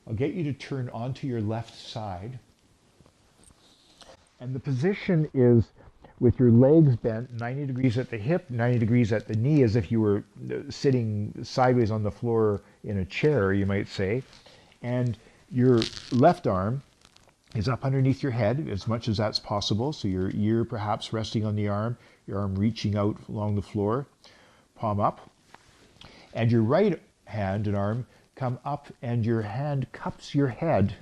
I'll get you to turn onto your left side. And the position is with your legs bent 90 degrees at the hip, 90 degrees at the knee, as if you were sitting sideways on the floor in a chair, you might say. And your left arm is up underneath your head as much as that's possible. So your ear perhaps resting on the arm, your arm reaching out along the floor, palm up. And your right hand and arm come up and your hand cups your head.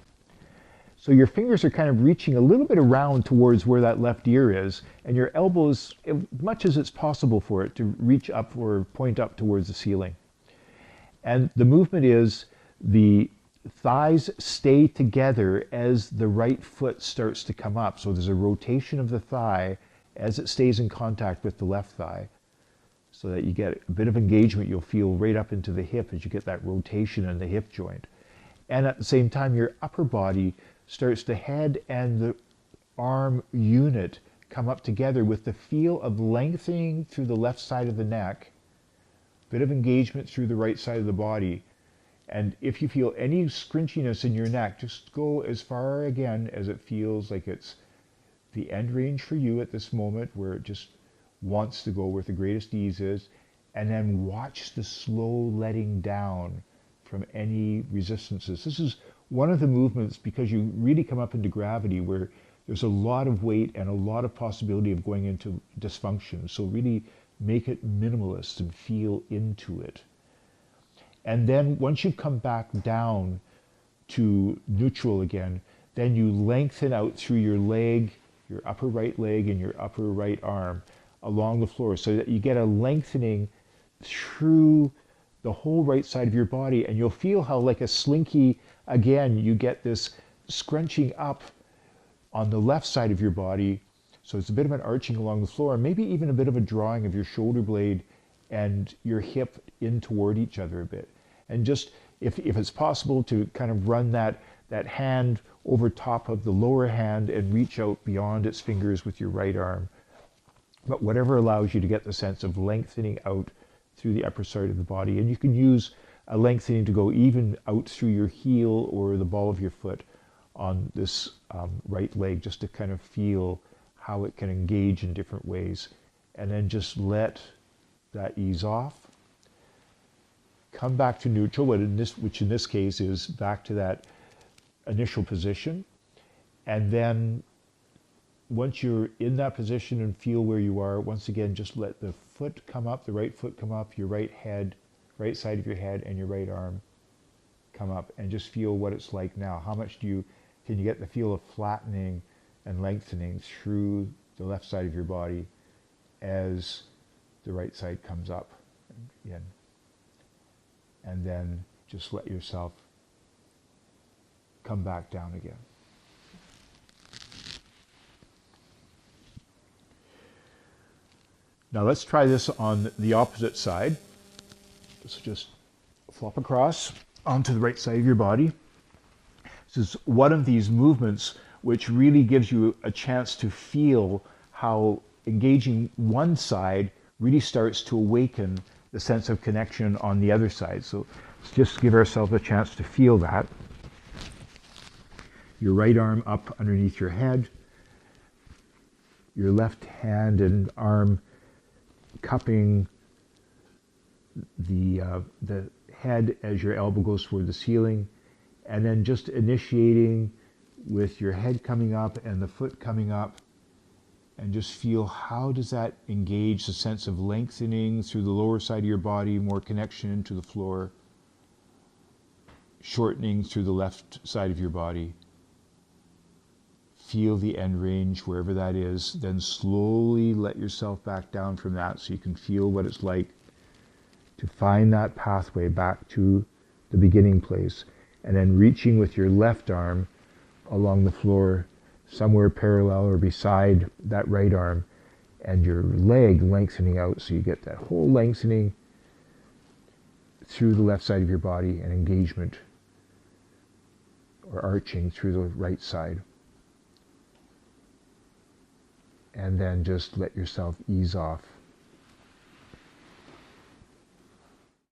So your fingers are kind of reaching a little bit around towards where that left ear is, and your elbows, as much as it's possible for it, to reach up or point up towards the ceiling. And the movement is the thighs stay together as the right foot starts to come up. So there's a rotation of the thigh as it stays in contact with the left thigh, so that you get a bit of engagement. You'll feel right up into the hip as you get that rotation in the hip joint. And at the same time, your upper body starts the head and the arm unit come up together with the feel of lengthening through the left side of the neck, bit of engagement through the right side of the body. And if you feel any scrunchiness in your neck, just go as far again as it feels like it's the end range for you at this moment, where it just wants to go where the greatest ease is, and then watch the slow letting down from any resistances. This is one of the movements, because you really come up into gravity, where there's a lot of weight and a lot of possibility of going into dysfunction. So really make it minimalist and feel into it. And then once you come back down to neutral again, then you lengthen out through your leg, your upper right leg and your upper right arm along the floor, so that you get a lengthening through the whole right side of your body. And you'll feel how, like a slinky, again, you get this scrunching up on the left side of your body. So it's a bit of an arching along the floor, and maybe even a bit of a drawing of your shoulder blade and your hip in toward each other a bit. And just, if it's possible, to kind of run that hand over top of the lower hand and reach out beyond its fingers with your right arm. But whatever allows you to get the sense of lengthening out through the upper side of the body. And you can use a lengthening to go even out through your heel or the ball of your foot on this right leg, just to kind of feel how it can engage in different ways. And then just let that ease off. Come back to neutral, which in this case is back to that initial position. And then once you're in that position and feel where you are, once again, just let the foot come up, the right foot come up, your right right side of your head and your right arm come up, and just feel what it's like now. How much can you get the feel of flattening and lengthening through the left side of your body as the right side comes up and in. And then just let yourself come back down again. Now let's try this on the opposite side. So just flop across onto the right side of your body. This is one of these movements which really gives you a chance to feel how engaging one side really starts to awaken the sense of connection on the other side. So let's just give ourselves a chance to feel that. Your right arm up underneath your head, your left hand and arm cupping the head as your elbow goes toward the ceiling, and then just initiating with your head coming up and the foot coming up, and just feel how does that engage the sense of lengthening through the lower side of your body, more connection to the floor, shortening through the left side of your body. Feel the end range wherever that is, then slowly let yourself back down from that so you can feel what it's like to find that pathway back to the beginning place, and then reaching with your left arm along the floor somewhere parallel or beside that right arm, and your leg lengthening out so you get that whole lengthening through the left side of your body and engagement or arching through the right side. And then just let yourself ease off